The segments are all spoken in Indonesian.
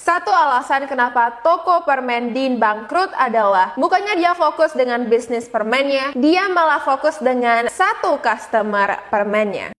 Satu alasan kenapa toko permen Dean bangkrut adalah bukannya dia fokus dengan bisnis permennya, dia malah fokus dengan satu customer permennya.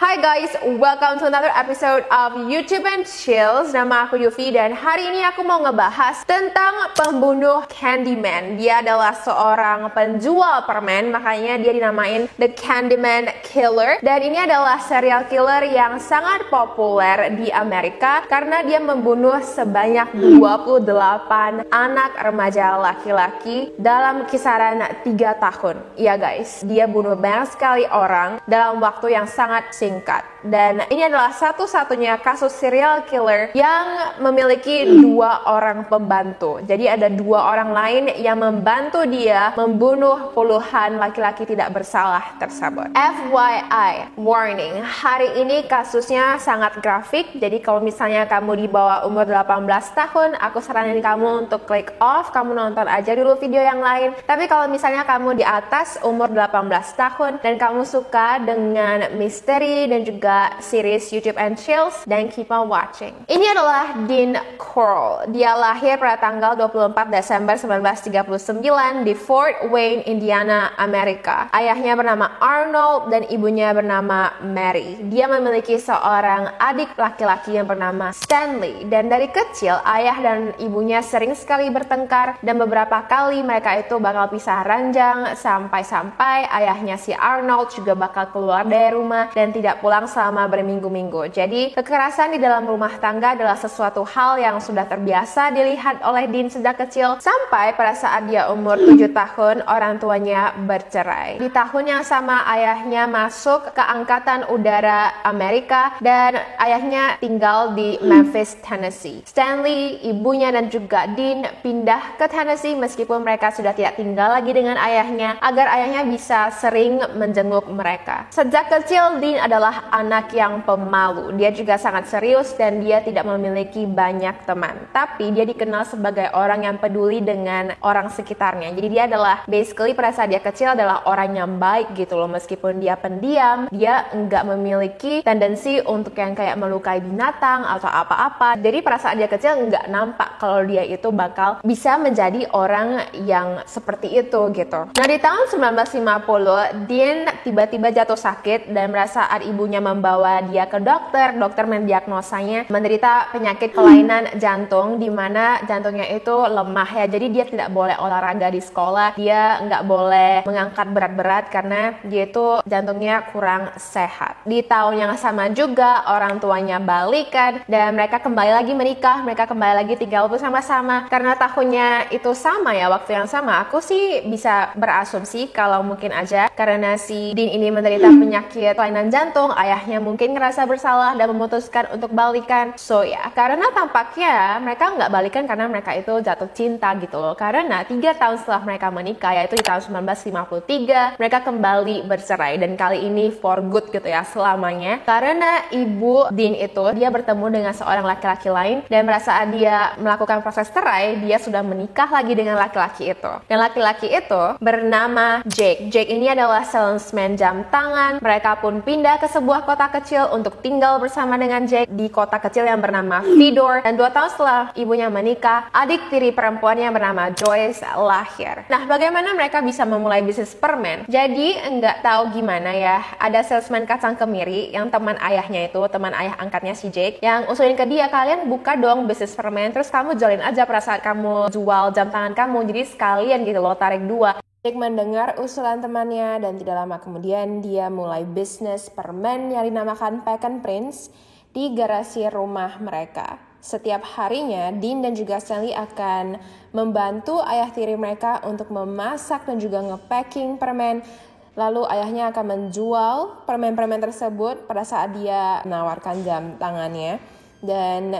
Hi guys, welcome to another episode of YouTube and Chills. Nama aku Yufi dan hari ini aku mau ngebahas tentang pembunuh Candyman. Dia adalah seorang penjual permen, makanya dia dinamain The Candyman Killer. Dan ini adalah serial killer yang sangat populer di Amerika karena dia membunuh sebanyak 28 anak remaja laki-laki dalam kisaran 3 tahun. Iya guys, dia bunuh banyak sekali orang dalam waktu yang sangat singkat. Dan ini adalah satu-satunya kasus serial killer yang memiliki 2 orang pembantu. Jadi ada 2 orang lain yang membantu dia membunuh puluhan laki-laki tidak bersalah tersebut. FYI, warning, hari ini kasusnya sangat grafik. Jadi kalau misalnya kamu di bawah umur 18 tahun, aku saranin kamu untuk click off, kamu nonton aja dulu video yang lain. Tapi kalau misalnya kamu di atas umur 18 tahun dan kamu suka dengan misteri dan juga series YouTube and Chills, dan keep on watching. Ini adalah Dean Corll. Dia lahir pada tanggal 24 Desember 1939 di Fort Wayne, Indiana, Amerika. Ayahnya bernama Arnold dan ibunya bernama Mary. Dia memiliki seorang adik laki-laki yang bernama Stanley. Dan dari kecil, ayah dan ibunya sering sekali bertengkar dan beberapa kali mereka itu bakal pisah ranjang sampai-sampai ayahnya si Arnold juga bakal keluar dari rumah dan tidak pulang selama berminggu-minggu. Jadi kekerasan di dalam rumah tangga adalah sesuatu hal yang sudah terbiasa dilihat oleh Dean sejak kecil sampai pada saat dia umur 7 tahun orang tuanya bercerai. Di tahun yang sama ayahnya masuk ke Angkatan Udara Amerika dan ayahnya tinggal di Memphis, Tennessee. Stanley, ibunya dan juga Dean pindah ke Tennessee meskipun mereka sudah tidak tinggal lagi dengan ayahnya agar ayahnya bisa sering menjenguk mereka. Sejak kecil Dean adalah anak yang pemalu. Dia juga sangat serius dan dia tidak memiliki banyak teman. Tapi dia dikenal sebagai orang yang peduli dengan orang sekitarnya. Jadi dia adalah basically pada saat dia kecil adalah orang yang baik gitu loh. Meskipun dia pendiam, dia enggak memiliki tendensi untuk yang kayak melukai binatang atau apa-apa. Jadi pada saat dia kecil enggak nampak kalau dia itu bakal bisa menjadi orang yang seperti itu gitu. Nah di tahun 1950, Dean tiba-tiba jatuh sakit dan merasa saat ibunya membawa dia ke dokter mendiagnosanya menderita penyakit kelainan jantung di mana jantungnya itu lemah ya. Jadi dia tidak boleh olahraga di sekolah, dia nggak boleh mengangkat berat-berat karena dia itu jantungnya kurang sehat. Di tahun yang sama juga orang tuanya balikan dan mereka kembali lagi menikah, mereka kembali lagi tinggal bersama-sama. Karena tahunnya itu sama ya, waktu yang sama, aku sih bisa berasumsi kalau mungkin aja karena si Dean ini menderita penyakit kelainan jantung, ayahnya mungkin ngerasa bersalah dan memutuskan untuk balikan. So ya, karena tampaknya mereka nggak balikan karena mereka itu jatuh cinta gitu loh. Karena 3 tahun setelah mereka menikah, yaitu di tahun 1953, mereka kembali bercerai dan kali ini for good gitu ya, selamanya. Karena ibu Dean itu, dia bertemu dengan seorang laki-laki lain dan merasa dia melakukan proses cerai, dia sudah menikah lagi dengan laki-laki itu. Dan laki-laki itu bernama Jake. Jake ini adalah salesman jam tangan. Mereka pun pindah ke sebuah kota kecil untuk tinggal bersama dengan Jake di kota kecil yang bernama Fedor. Dan 2 tahun setelah ibunya menikah, adik tiri perempuannya bernama Joyce lahir. Nah, bagaimana mereka bisa memulai bisnis permen? Jadi, nggak tahu gimana ya, ada salesman kacang kemiri yang teman ayahnya itu, teman ayah angkatnya si Jake, yang usulin ke dia, kalian buka dong bisnis permen, terus kamu jualin aja pada saat kamu jual jam tangan kamu, jadi sekalian gitu loh, tarik 2. Jake mendengar usulan temannya dan tidak lama kemudian dia mulai bisnis permen yang dinamakan Pack and Prince di garasi rumah mereka. Setiap harinya, Dean dan juga Stanley akan membantu ayah tiri mereka untuk memasak dan juga nge-packing permen. Lalu ayahnya akan menjual permen-permen tersebut pada saat dia menawarkan jam tangannya. Dan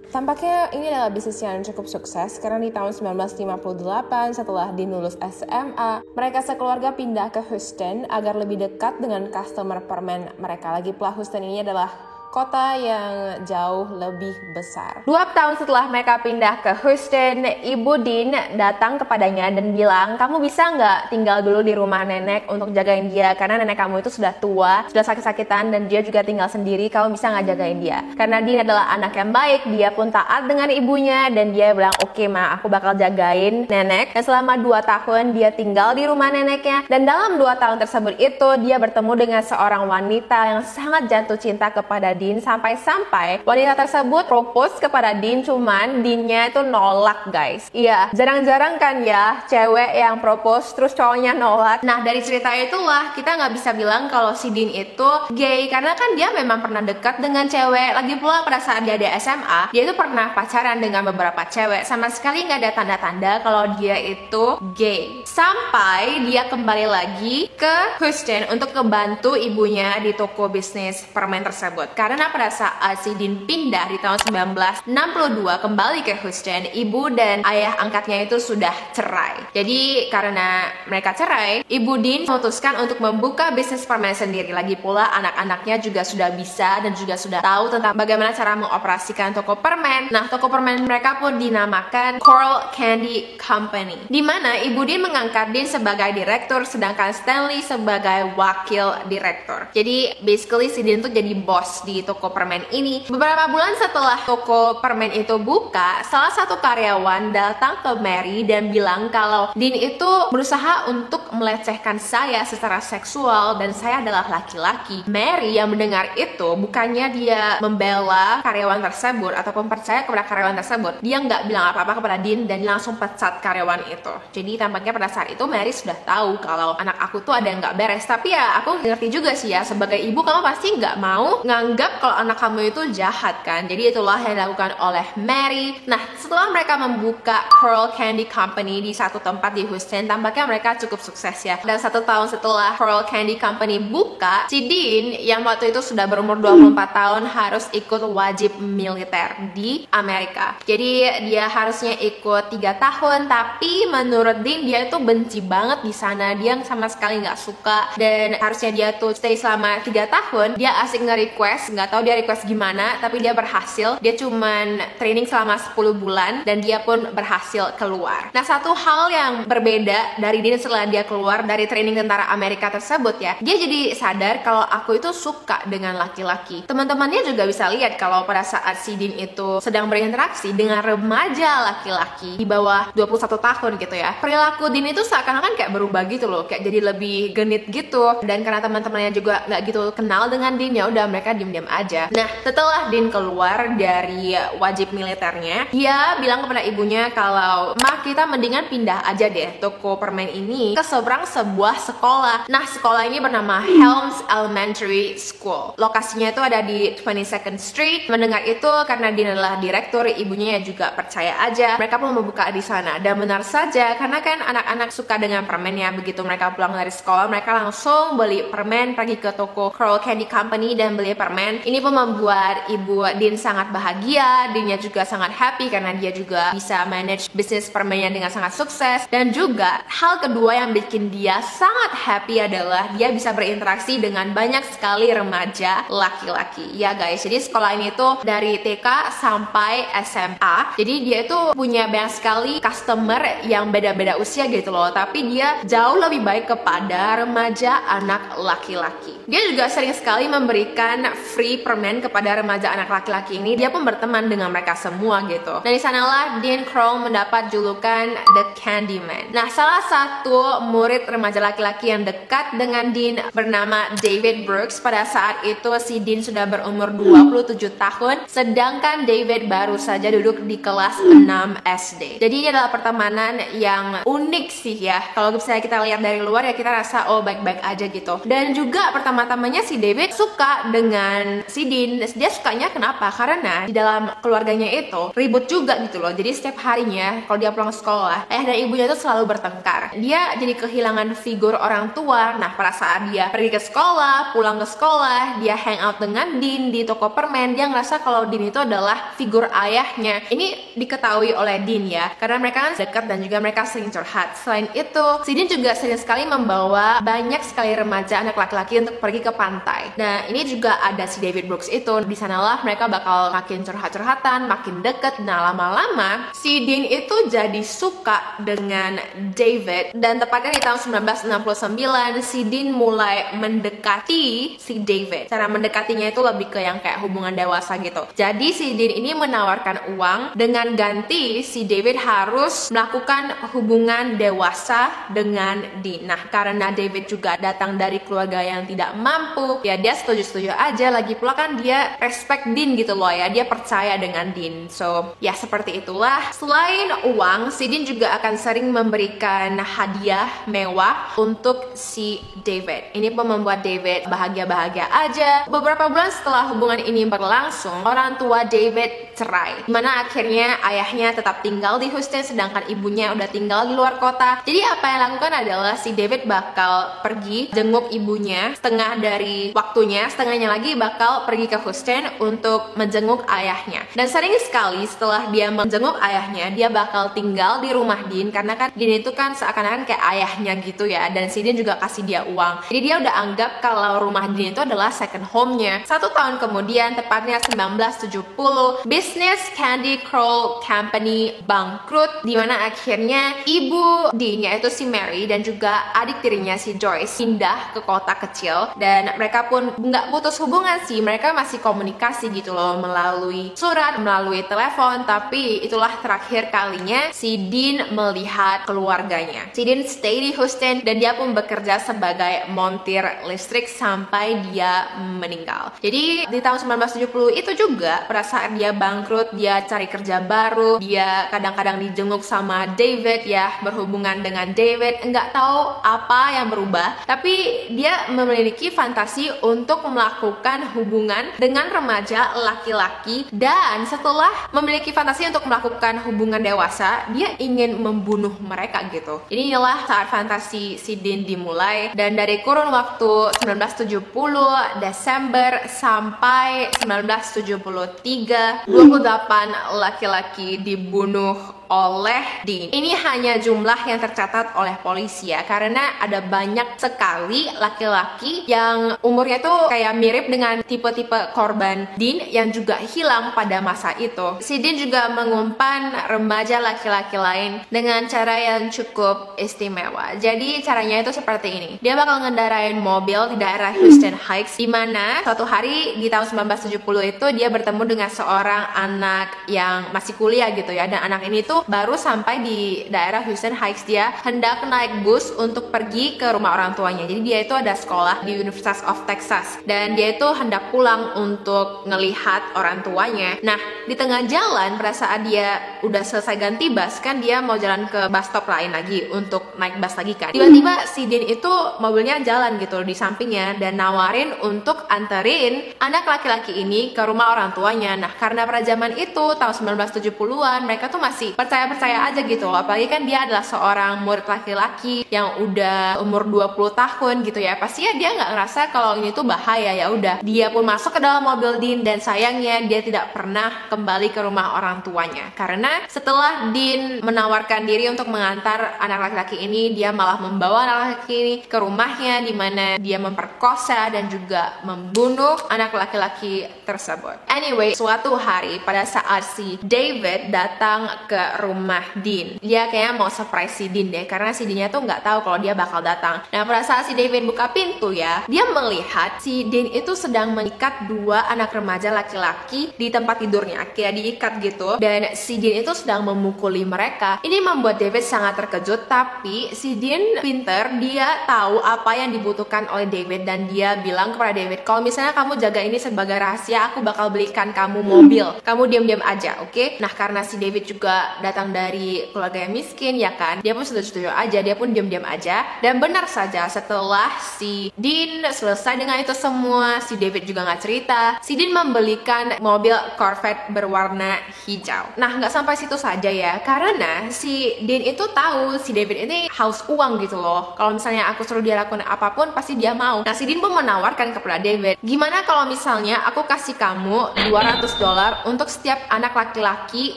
tampaknya ini adalah bisnis yang cukup sukses karena di tahun 1958 setelah Dean lulus SMA, mereka sekeluarga pindah ke Houston agar lebih dekat dengan customer permen mereka. Lagi pula Houston ini adalah kota yang jauh lebih besar. 2 tahun setelah mereka pindah ke Houston, Ibu Dean datang kepadanya dan bilang, kamu bisa nggak tinggal dulu di rumah nenek untuk jagain dia, karena nenek kamu itu sudah tua, sudah sakit-sakitan, dan dia juga tinggal sendiri, kamu bisa nggak jagain dia? Karena Dean adalah anak yang baik, dia pun taat dengan ibunya, dan dia bilang, oke ma, aku bakal jagain nenek. Dan selama 2 tahun dia tinggal di rumah neneknya, dan dalam 2 tahun tersebut itu dia bertemu dengan seorang wanita yang sangat jatuh cinta kepada Dean, sampai-sampai wanita tersebut propose kepada Dean, cuman Dean-nya itu nolak guys. Iya, jarang-jarang kan ya cewek yang propose terus cowoknya nolak. Nah dari cerita itulah kita nggak bisa bilang kalau si Dean itu gay, karena kan dia memang pernah dekat dengan cewek. Lagi pula pada saat dia di SMA, dia itu pernah pacaran dengan beberapa cewek, sama sekali nggak ada tanda-tanda kalau dia itu gay. Sampai dia kembali lagi ke Houston untuk membantu ibunya di toko bisnis permen tersebut. Karena pada saat si Dean pindah di tahun 1962 kembali ke Houston, ibu dan ayah angkatnya itu sudah cerai. Jadi karena mereka cerai, Ibu Dean memutuskan untuk membuka bisnis permen sendiri. Lagi pula anak-anaknya juga sudah bisa dan juga sudah tahu tentang bagaimana cara mengoperasikan toko permen. Nah, toko permen mereka pun dinamakan Coral Candy Company, di mana Ibu Dean mengangkat Dean sebagai direktur, sedangkan Stanley sebagai wakil direktur. Jadi basically si Dean tuh jadi bos di toko permen ini. Beberapa bulan setelah toko permen itu buka, salah satu karyawan datang ke Mary dan bilang kalau Dean itu berusaha untuk melecehkan saya secara seksual dan saya adalah laki-laki. Mary yang mendengar itu, bukannya dia membela karyawan tersebut ataupun percaya kepada karyawan tersebut, dia nggak bilang apa-apa kepada Dean dan langsung pecat karyawan itu. Jadi tampaknya pada saat itu Mary sudah tahu kalau anak aku tuh ada yang nggak beres. Tapi ya aku ngerti juga sih ya, sebagai ibu kamu pasti nggak mau nganggap kalau anak kamu itu jahat kan. Jadi itulah yang dilakukan oleh Mary. Nah setelah mereka membuka Coral Candy Company di satu tempat di Houston, tampaknya mereka cukup sukses ya. Dan 1 tahun setelah Coral Candy Company buka, si Dean yang waktu itu sudah berumur 24 tahun harus ikut wajib militer di Amerika. Jadi dia harusnya ikut 3 tahun, tapi menurut Dean dia itu benci banget di sana. Dia sama sekali nggak suka dan harusnya dia tuh stay selama 3 tahun. Dia asik nge-request, nggak tahu dia request gimana, tapi dia berhasil. Dia cuman training selama 10 bulan dan dia pun berhasil keluar. Nah satu hal yang berbeda dari Dean setelah dia keluar dari training tentara Amerika tersebut ya, dia jadi sadar kalau aku itu suka dengan laki-laki. Teman-temannya juga bisa lihat kalau pada saat si Dean itu sedang berinteraksi dengan remaja laki-laki di bawah 21 tahun gitu ya, perilaku Dean itu seakan-akan kayak berubah gitu loh, kayak jadi lebih genit gitu. Dan karena teman-temannya juga nggak gitu kenal dengan Dean, ya udah mereka diam-diam aja. Nah setelah Dean keluar dari wajib militernya, dia bilang kepada ibunya kalau ma, kita mendingan pindah aja deh toko permen ini ke seberang sebuah sekolah. Nah sekolah ini bernama Helms Elementary School. Lokasinya itu ada di 22nd Street. Mendengar itu karena Dean adalah direktur, ibunya juga percaya aja. Mereka pun membuka di sana. Dan benar saja, karena kan anak-anak suka dengan permennya. Begitu mereka pulang dari sekolah, mereka langsung beli permen, pergi ke toko Coral Candy Company dan beli permen. Ini pun membuat ibu Dean sangat bahagia. Dean-nya juga sangat happy karena dia juga bisa manage bisnis permennya dengan sangat sukses. Dan juga hal kedua yang bikin dia sangat happy adalah dia bisa berinteraksi dengan banyak sekali remaja laki-laki. Ya guys, jadi sekolah ini tuh dari TK sampai SMA. Jadi dia itu punya banyak sekali customer yang beda-beda usia gitu loh. Tapi dia jauh lebih baik kepada remaja anak laki-laki. Dia juga sering sekali memberikan free permen kepada remaja anak laki-laki ini. Dia pun berteman dengan mereka semua gitu. Dari sanalah Dean Kroll mendapat julukan The Candyman. Nah, salah satu murid remaja laki-laki yang dekat dengan Dean bernama David Brooks. Pada saat itu si Dean sudah berumur 27 tahun, sedangkan David baru saja duduk di kelas 6 SD. Jadi ini adalah pertemanan yang unik sih ya. Kalau misalnya kita lihat dari luar ya kita rasa oh baik-baik aja gitu. Dan juga pertama-tamanya si David suka dengan si Dean. Dia sukanya kenapa? Karena di dalam keluarganya itu ribut juga gitu loh. Jadi setiap harinya kalau dia pulang sekolah, ayah dan ibunya itu selalu bertengkar. Dia jadi kehilangan figur orang tua. Nah pada saat dia pergi ke sekolah, pulang ke sekolah, dia hangout dengan Dean di toko permen, dia ngerasa kalau Dean itu adalah figur ayahnya. Ini diketahui oleh Dean ya, karena mereka kan dekat dan juga mereka sering curhat. Selain itu, si Dean juga sering sekali membawa banyak sekali remaja anak laki-laki untuk pergi ke pantai. Nah, ini juga ada si David Brooks itu. Di sanalah mereka bakal makin curhat-curhatan, makin deket. Nah, lama-lama si Dean itu jadi suka dengan David. Dan tepatnya di tahun 1969, si Dean mulai mendekati si David. Cara mendekatinya itu lebih ke yang kayak hubungan dewasa gitu. Jadi si Dean ini menawarkan uang dengan ganti si David harus melakukan hubungan dewasa dengan Dean. Nah, karena David juga datang dari keluarga yang tidak mampu, ya dia setuju-setuju aja. Lagi pula kan dia respect Dean gitu loh ya, dia percaya dengan Dean. So, ya seperti itulah. Selain uang, si Dean juga akan sering memberikan hadiah mewah untuk si David. Ini pun membuat David bahagia-bahagia aja. Beberapa bulan setelah hubungan ini berlangsung, orang tua David cerai. Dimana akhirnya ayahnya tetap tinggal di Houston, sedangkan ibunya udah tinggal di luar kota. Jadi apa yang lakukan adalah si David bakal pergi jenguk ibunya setengah dari waktunya, setengahnya lagi bakal pergi ke Houston untuk menjenguk ayahnya. Dan sering sekali setelah dia menjenguk ayahnya, dia bakal tinggal di rumah Dean, karena kan Dean itu kan seakan-akan kayak ayahnya gitu ya, dan si Dean juga kasih dia uang. Jadi dia udah anggap kalau rumah Dean itu adalah second home-nya. 1 tahun kemudian, tepatnya 1970, Business Candy Crawl Company bangkrut, dimana akhirnya ibu Dean, yaitu si Mary, dan juga adik tirinya si Joyce pindah ke kota kecil. Dan mereka pun nggak putus hubungan sih, mereka masih komunikasi gitu loh melalui surat, melalui telepon. Tapi itulah terakhir kalinya si Dean melihat keluarganya. Si Dean stay di Houston dan dia pun bekerja sebagai montir listrik sampai dia meninggal. Jadi di tahun 1970 itu juga pada saat dia bangkrut, dia cari kerja baru, dia kadang-kadang dijenguk sama David ya, berhubungan dengan David. Nggak tahu apa yang berubah, tapi dia memiliki fantasi untuk melakukan hubungan dengan remaja laki-laki. Dan setelah memiliki fantasi untuk melakukan hubungan dewasa, dia ingin membunuh mereka gitu. Ini inilah saat fantasi si Dean dimulai. Dan dari kurun waktu 1970 Desember sampai 1973, 28 laki-laki dibunuh oleh Dean. Ini hanya jumlah yang tercatat oleh polisi ya, karena ada banyak sekali laki-laki yang umurnya tuh kayak mirip dengan tipe-tipe korban Dean yang juga hilang pada masa itu. Si Dean juga mengumpan remaja laki-laki lain dengan cara yang cukup istimewa. Jadi caranya itu seperti ini. Dia bakal ngendarain mobil di daerah Houston Heights, di mana suatu hari di tahun 1970 itu dia bertemu dengan seorang anak yang masih kuliah gitu ya, dan anak ini tuh baru sampai di daerah Houston Heights. Dia hendak naik bus untuk pergi ke rumah orang tuanya. Jadi dia itu ada sekolah di University of Texas, dan dia itu hendak pulang untuk ngelihat orang tuanya. Nah, di tengah jalan pada saat dia udah selesai ganti bus, kan dia mau jalan ke bus stop lain lagi untuk naik bus lagi kan. Tiba-tiba si Dean itu mobilnya jalan gitu di sampingnya dan nawarin untuk anterin anak laki-laki ini ke rumah orang tuanya. Nah, karena pada zaman itu tahun 1970-an mereka tuh masih percaya-percaya aja gitu, apalagi kan dia adalah seorang murid laki-laki yang udah umur 20 tahun gitu ya. Pasti ya dia nggak ngerasa kalau ini tuh bahaya. Ya udah, dia pun masuk ke dalam mobil Dean, dan sayangnya dia tidak pernah kembali ke rumah orang tuanya, karena setelah Dean menawarkan diri untuk mengantar anak laki-laki ini, dia malah membawa anak laki-laki ini ke rumahnya, di mana dia memperkosa dan juga membunuh anak laki-laki tersebut. Anyway, suatu hari pada saat si David datang ke rumah Dean, dia kayaknya mau surprise si Dean deh, karena si Dean-nya tuh nggak tahu kalau dia bakal datang. Nah, pada saat si David buka pintu ya, dia melihat si Dean itu sedang mengikat 2 anak remaja laki-laki di tempat tidurnya, kayak diikat gitu, dan si Dean itu sedang memukuli mereka. Ini membuat David sangat terkejut, tapi si Dean pinter, dia tahu apa yang dibutuhkan oleh David, dan dia bilang kepada David, kalau misalnya kamu jaga ini sebagai rahasia, aku bakal belikan kamu mobil, kamu diam-diam aja, oke? Nah, karena si David juga datang dari keluarga yang miskin ya kan, dia pun setuju-setuju aja, dia pun diam-diam aja. Dan benar saja, setelah si Dean selesai dengan itu semua, si David juga nggak cerita, si Dean membelikan mobil Corvette berwarna hijau. Nah, nggak sampai situ saja ya, karena si Dean itu tahu si David ini haus uang gitu loh. Kalau misalnya aku suruh dia lakukan apapun, pasti dia mau. Nah, si Dean pun menawarkan kepada David, gimana kalau misalnya aku kasih kamu $200 untuk setiap anak laki-laki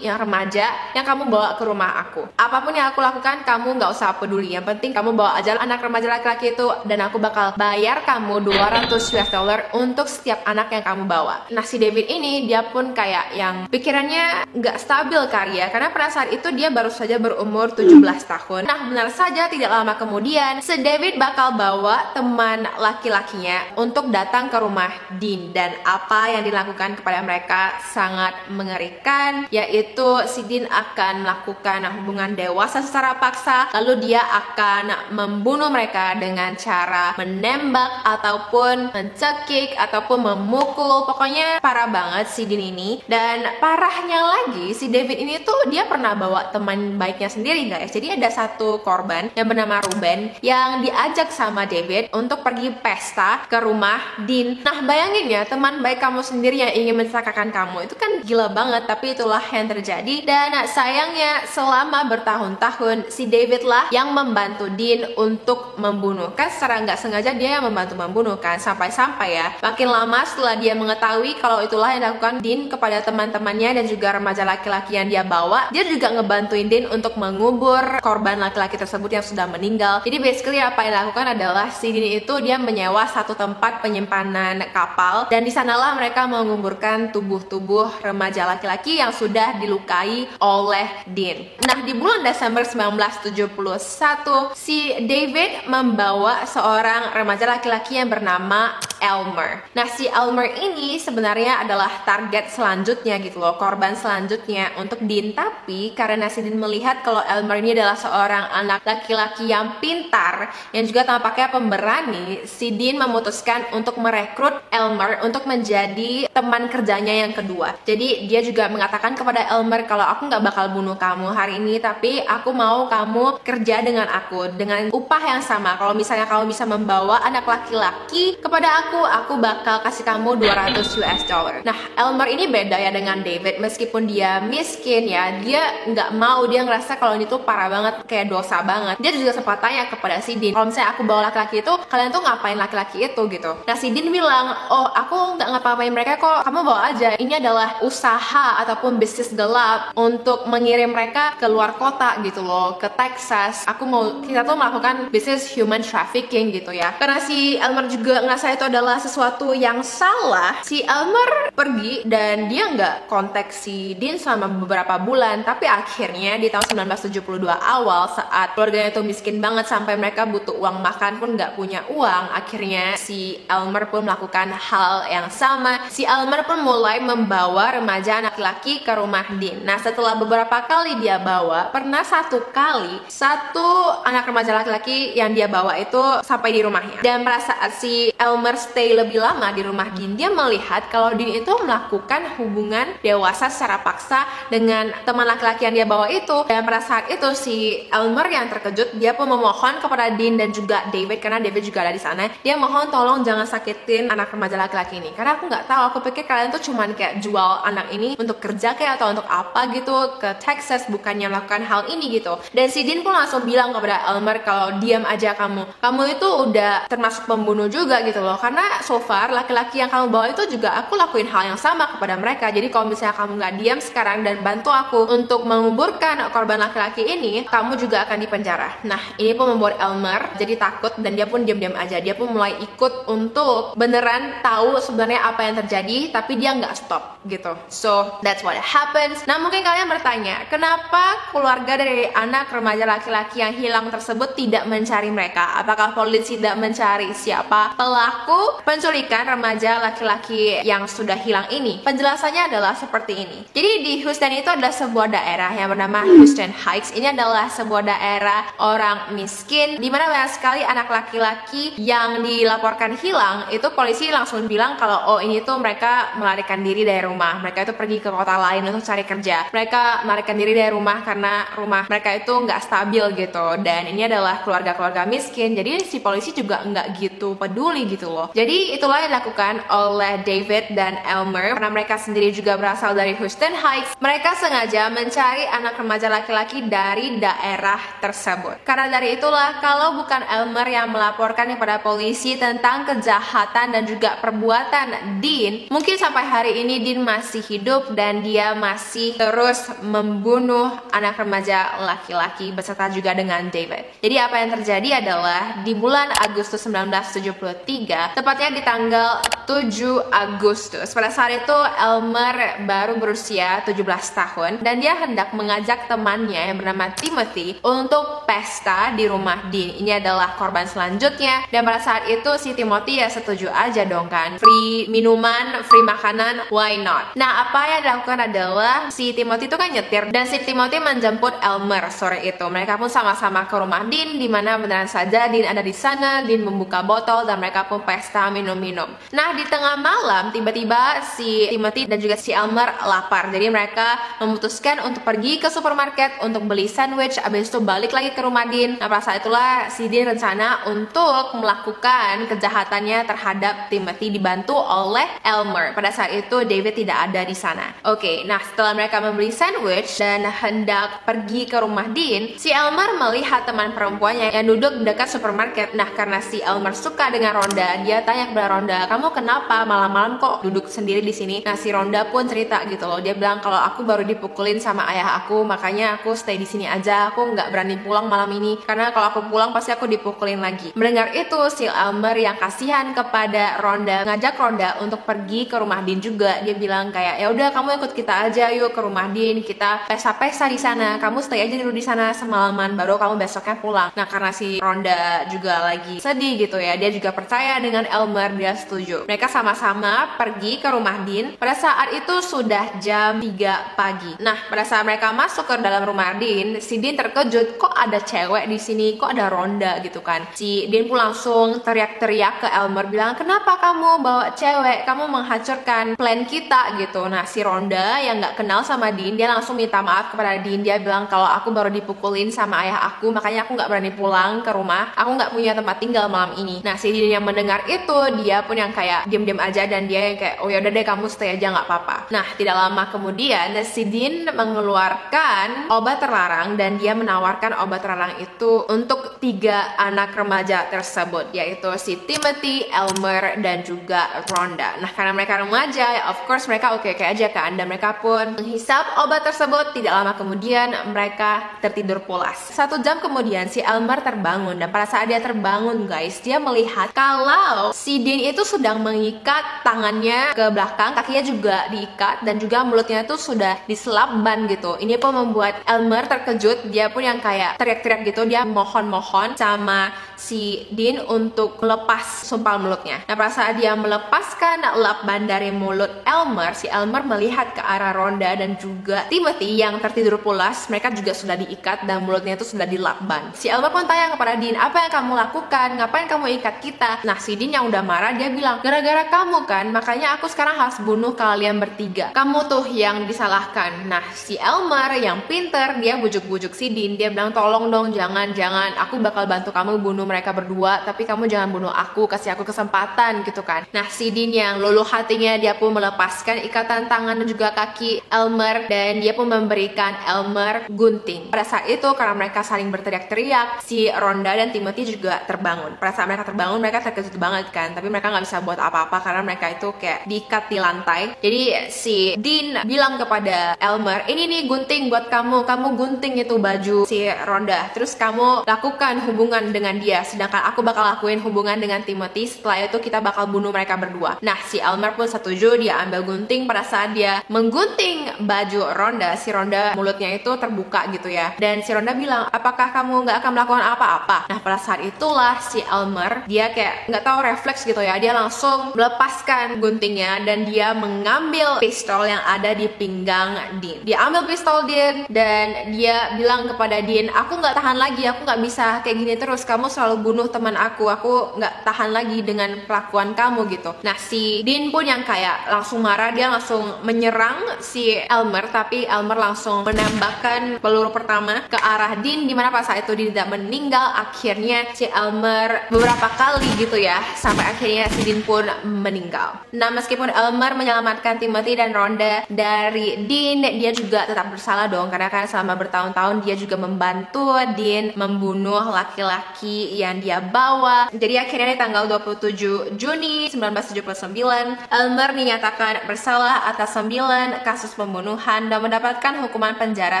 yang remaja yang kamu kamu bawa ke rumah aku. Apapun yang aku lakukan, kamu nggak usah peduli. Yang penting kamu bawa aja anak remaja laki-laki itu, dan aku bakal bayar kamu 200 US dollar untuk setiap anak yang kamu bawa. Nah, si David ini dia pun kayak yang pikirannya nggak stabil kali ya, karena pada saat itu dia baru saja berumur 17 tahun. Nah, benar saja tidak lama kemudian si David bakal bawa teman laki-lakinya untuk datang ke rumah Dean, dan apa yang dilakukan kepada mereka sangat mengerikan, yaitu si Dean akan melakukan hubungan dewasa secara paksa, lalu dia akan membunuh mereka dengan cara menembak ataupun mencekik ataupun memukul. Pokoknya parah banget si Dean ini. Dan parahnya lagi, si David ini tuh dia pernah bawa teman baiknya sendiri guys. Jadi ada satu korban yang bernama Ruben yang diajak sama David untuk pergi pesta ke rumah Dean. Nah, bayangin ya, teman baik kamu sendiri yang ingin mencelakakan kamu, itu kan gila banget. Tapi itulah yang terjadi, dan sayangnya selama bertahun-tahun si David lah yang membantu Dean untuk membunuh. Kan secara nggak sengaja dia yang membantu membunuh kan, sampai-sampai ya makin lama setelah dia mengetahui kalau itulah yang dilakukan Dean kepada teman-temannya dan juga remaja laki-laki yang dia bawa, dia juga ngebantuin Dean untuk mengubur korban laki-laki tersebut yang sudah meninggal. Jadi basically apa yang dilakukan adalah si Dean itu dia menyewa satu tempat penyimpanan kapal, dan di sanalah mereka menguburkan tubuh-tubuh remaja laki-laki yang sudah dilukai oleh Dean. Nah, di bulan Desember 1971 si David membawa seorang remaja laki-laki yang bernama Elmer. Nah, si Elmer ini sebenarnya adalah target selanjutnya gitu loh, korban selanjutnya untuk Dean. Tapi karena si Dean melihat kalau Elmer ini adalah seorang anak laki-laki yang pintar yang juga tampaknya pemberani, si Dean memutuskan untuk merekrut Elmer untuk menjadi teman kerjanya yang kedua. Jadi dia juga mengatakan kepada Elmer kalau aku nggak bakal bunuh kamu hari ini, tapi aku mau kamu kerja dengan aku dengan upah yang sama. Kalau misalnya kamu bisa membawa anak laki-laki kepada aku bakal kasih kamu 200 US dollar. Nah, Elmer ini beda ya dengan David. Meskipun dia miskin ya, dia nggak mau, dia ngerasa kalau ini tuh parah banget, kayak dosa banget. Dia juga sempat tanya kepada si Dean, kalau misalnya aku bawa laki-laki itu, kalian tuh ngapain laki-laki itu gitu. Nah, si Dean bilang, oh aku nggak ngapa-ngapain mereka kok, kamu bawa aja. Ini adalah usaha ataupun bisnis gelap untuk mengirim mereka ke luar kota gitu loh, ke Texas. Kita tuh melakukan bisnis human trafficking gitu ya. Karena si Elmer juga ngerasa itu adalah sesuatu yang salah, si Elmer pergi dan dia nggak kontak si Dean selama beberapa bulan. Tapi akhirnya di tahun 1972 awal, saat keluarganya itu miskin banget sampai mereka butuh uang makan pun nggak punya uang, akhirnya si Elmer pun melakukan hal yang sama. Si Elmer pun mulai membawa remaja laki-laki ke rumah Dean. Nah, setelah beberapa kali dia bawa, pernah satu kali satu anak remaja laki-laki yang dia bawa itu sampai di rumahnya. Dan pada saat si Elmer stay lebih lama di rumah Dean, dia melihat kalau Dean itu melakukan hubungan dewasa secara paksa dengan teman laki-laki yang dia bawa itu. Dan pada saat itu si Elmer yang terkejut, dia pun memohon kepada Dean dan juga David, karena David juga ada di sana. Dia mohon tolong jangan sakitin anak remaja laki-laki ini, karena aku nggak tahu, aku pikir kalian tuh cuman kayak jual anak ini untuk kerja kayak atau untuk apa gitu ke Texas, bukannya melakukan hal ini gitu. Dan si Dean pun langsung bilang kepada Elmer kalau diam aja kamu itu udah termasuk pembunuh juga gitu loh, karena so far laki-laki yang kamu bawa itu juga aku lakuin hal yang sama kepada mereka. Jadi kalau misalnya kamu nggak diam sekarang dan bantu aku untuk menguburkan korban laki-laki ini, kamu juga akan dipenjara. Nah, ini pun membuat Elmer jadi takut dan dia pun diam-diam aja. Dia pun mulai ikut untuk beneran tahu sebenarnya apa yang terjadi, tapi dia nggak stop gitu. So that's what happens. Nah, mungkin kalian bertanya, kenapa keluarga dari anak remaja laki-laki yang hilang tersebut tidak mencari mereka? Apakah polisi tidak mencari siapa pelaku penculikan remaja laki-laki yang sudah hilang ini? Penjelasannya adalah seperti ini. Jadi di Houston itu ada sebuah daerah yang bernama Houston Heights. Ini adalah sebuah daerah orang miskin, di mana banyak sekali anak laki-laki yang dilaporkan hilang. Itu polisi langsung bilang kalau oh ini tuh mereka melarikan diri dari rumah. Mereka itu pergi ke kota lain untuk cari kerja. Mereka melarikan diri dari rumah karena rumah mereka itu nggak stabil gitu. Dan ini adalah keluarga-keluarga miskin. Jadi si polisi juga nggak gitu peduli gitu loh. Jadi itulah yang dilakukan oleh David dan Elmer. Karena mereka sendiri juga berasal dari Houston Heights, mereka sengaja mencari anak remaja laki-laki dari daerah tersebut. Karena dari itulah, kalau bukan Elmer yang melaporkan kepada polisi tentang kejahatan dan juga perbuatan Dean, mungkin sampai hari ini Dean masih hidup dan dia masih terus membunuh anak remaja laki-laki beserta juga dengan David. Jadi apa yang terjadi adalah di bulan Agustus 1973, tepatnya di tanggal 7 Agustus, pada saat itu Elmer baru berusia 17 tahun dan dia hendak mengajak temannya yang bernama Timothy untuk pesta di rumah Dean. Ini adalah korban selanjutnya, dan pada saat itu si Timothy ya setuju aja dong kan, free minuman, free makanan, why not. Nah, apa yang dilakukan adalah si Timothy itu kan nyetir dan si Timothy menjemput Elmer sore itu. Mereka pun sama-sama ke rumah Dean, dimana beneran saja Dean ada di sana. Dean membuka botol dan mereka pun pesta minum-minum. Nah, di tengah malam tiba-tiba si Timothy dan juga si Elmer lapar. Jadi mereka memutuskan untuk pergi ke supermarket untuk beli sandwich, abis itu balik lagi ke rumah Dean. Nah, pada saat itulah si Dean rencana untuk melakukan kejahatannya terhadap Timothy dibantu oleh Elmer. Pada saat itu David tidak ada di sana. Oke, nah setelah mereka membeli sandwich dan hendak pergi ke rumah Dean, si Elmer melihat teman perempuannya yang duduk dekat supermarket. Nah, karena si Elmer suka dengan Rhonda, dia tanya kepada Rhonda, "Kamu kenapa malam-malam kok duduk sendiri di sini?" Nah, si Rhonda pun cerita gitu loh. Dia bilang kalau aku baru dipukulin sama ayah aku, makanya aku stay di sini aja. Aku nggak berani pulang malam ini karena kalau aku pulang pasti aku dipukulin lagi. Mendengar itu, si Elmer yang kasihan kepada Rhonda ngajak Rhonda untuk pergi ke rumah Dean juga. Dia bilang kayak, "Ya udah, kamu ikut kita aja yuk ke rumah Dean, kita pesta-pesta di sana. Kamu stay aja dulu di sana semalaman, baru kamu besoknya pulang." Nah, karena si Rhonda juga lagi sedih gitu ya, dia juga percaya dengan Elmer, dia setuju. Mereka sama-sama pergi ke rumah Dean. Pada saat itu sudah jam 3 pagi. Nah, pada saat mereka masuk ke dalam rumah Dean, si Dean terkejut, kok ada cewek di sini, kok ada Rhonda gitu kan. Si Dean pun langsung teriak-teriak ke Elmer bilang, "Kenapa kamu bawa cewek? Kamu menghancurkan plan kita," gitu. Nah, si Rhonda yang nggak kenal sama Dean, dia langsung minta maaf kepada Dean. Dia bilang kalau aku baru dipukulin sama ayah aku, makanya aku nggak berani pulang ke rumah. Aku nggak punya tempat tinggal malam ini. Nah, si Dean yang mendengar itu, dia pun yang kayak diem-diem aja dan dia yang kayak, "Oh ya udah deh, kamu stay aja nggak apa-apa." Nah, tidak lama kemudian si Dean mengeluarkan obat terlarang dan dia menawarkan obat terlarang itu untuk 3 anak remaja tersebut, yaitu si Timothy, Elmer, dan juga Rhonda. Nah, karena mereka remaja, of course mereka oke-oke aja kan, dan mereka pun menghisap obat tersebut. Tidak lama kemudian mereka tertidur pulas. 1 jam kemudian si Elmer terbangun, dan pada saat dia terbangun guys, dia melihat kalau si Dean itu sedang mengikat tangannya ke belakang, kakinya juga diikat, dan juga mulutnya itu sudah diselap ban gitu. Ini pun membuat Elmer terkejut. Dia pun yang kayak teriak-teriak gitu, dia mohon-mohon sama si Dean untuk melepas sumpal mulutnya. Nah, pada saat dia melepaskan lakban dari mulut Elmer, si Elmer melihat ke arah Rhonda dan juga Timothy yang tertidur pulas. Mereka juga sudah diikat dan mulutnya itu sudah dilakban. Si Elmer pun tanya kepada Dean, "Apa yang kamu lakukan? Ngapain kamu ikat kita?" Nah, si Dean yang udah marah, dia bilang, "Gara-gara kamu kan, makanya aku sekarang harus bunuh kalian bertiga. Kamu tuh yang disalahkan." Nah, si Elmer yang pinter, dia bujuk-bujuk si Dean. Dia bilang, "Tolong dong, jangan, aku bakal bantu kamu bunuh mereka berdua, tapi kamu jangan bunuh aku, kasih aku kesempatan," gitu kan. Nah, si Dean yang luluh hatinya, dia pun melepaskan ikatan tangan dan juga kaki Elmer, dan dia pun memberikan Elmer gunting. Pada saat itu, karena mereka saling berteriak-teriak, si Rhonda dan Timothy juga terbangun. Pada saat mereka terbangun, mereka terkejut banget kan, tapi mereka nggak bisa buat apa-apa karena mereka itu kayak diikat di lantai. Jadi si Dean bilang kepada Elmer, "Ini nih gunting buat kamu gunting itu baju si Rhonda, terus kamu lakukan hubungan dengan dia, sedangkan aku bakal lakuin hubungan dengan Timothy. Setelah itu kita bakal bunuh mereka berdua." Nah, si Elmer pun setuju. Dia ambil gunting. Pada saat dia menggunting baju Rhonda, si Rhonda mulutnya itu terbuka gitu ya, dan si Rhonda bilang, "Apakah kamu nggak akan melakukan apa-apa?" Nah, pada saat itulah si Elmer, dia kayak nggak tahu refleks gitu ya, dia langsung langsung melepaskan guntingnya dan dia mengambil pistol yang ada di pinggang Dean. Dia ambil pistol Dean dan dia bilang kepada Dean, aku nggak tahan lagi, aku nggak bisa kayak gini terus, kamu selalu bunuh teman aku nggak tahan lagi dengan perlakuan kamu gitu. Nah si Dean pun yang kayak langsung marah, dia langsung menyerang si Elmer, tapi Elmer langsung menembakkan peluru pertama ke arah Dean, dimana pas saat itu dia tidak meninggal. Akhirnya si Elmer beberapa kali gitu ya, sampai akhirnya si Dean pun meninggal. Nah meskipun Elmer menyelamatkan Timothy dan Rhonda dari Dean, dia juga tetap bersalah dong, karena kan selama bertahun-tahun dia juga membantu Dean membunuh laki-laki yang dia bawa. Jadi akhirnya di tanggal 27 Juni 1979, Elmer dinyatakan bersalah atas 9 kasus pembunuhan dan mendapatkan hukuman penjara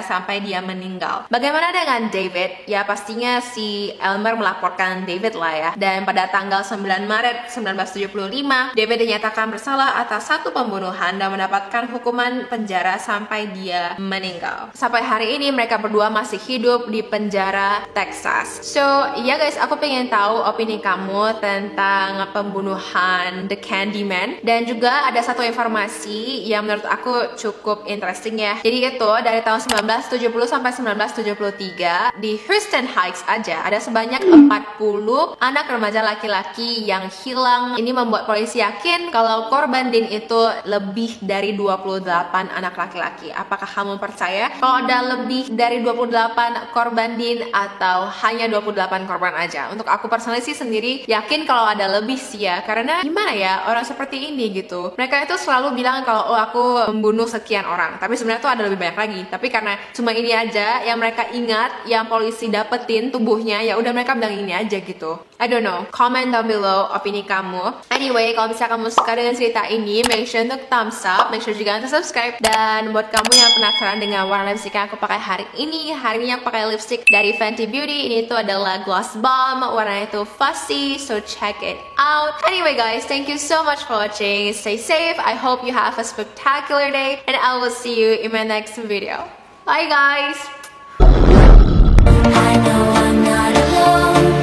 sampai dia meninggal. Bagaimana dengan David? Ya pastinya si Elmer melaporkan David lah ya. Dan pada tanggal 9 Maret 1975, David dinyatakan bersalah atas 1 pembunuhan dan mendapatkan hukuman penjara sampai dia meninggal. Sampai hari ini mereka berdua masih hidup di penjara Texas. So ya guys, aku pengen tahu opini kamu tentang pembunuhan The Candyman. Dan juga ada satu informasi yang menurut aku cukup interesting ya. Jadi itu dari tahun 1970 sampai 1973 di Houston Heights aja ada sebanyak 40 anak remaja laki-laki yang hilang. Ini membuat polisi yakin kalau korban Dean itu lebih dari 28 anak laki-laki. Apakah kamu percaya kalau ada lebih dari 28 korban Dean atau hanya 28 korban aja? Untuk aku personally sih sendiri yakin kalau ada lebih sih ya, karena gimana ya orang seperti ini gitu, mereka itu selalu bilang kalau oh aku membunuh sekian orang, tapi sebenarnya tuh ada lebih banyak lagi, tapi karena cuma ini aja yang mereka ingat, yang polisi dapetin tubuhnya, ya udah mereka bilang ini aja gitu. I don't know, comment down below opini kamu. Anyway, kalau misalnya kamu suka dengan cerita ini, make sure untuk thumbs up, make sure juga untuk subscribe. Dan buat kamu yang penasaran dengan warna lipstick yang aku pakai hari ini aku pakai lipstick dari Fenty Beauty. Ini tuh adalah Gloss Bomb, warnanya itu Fussy, so check it out. Anyway guys, thank you so much for watching. Stay safe, I hope you have a spectacular day, and I will see you in my next video. Bye guys! I know I'm not alone.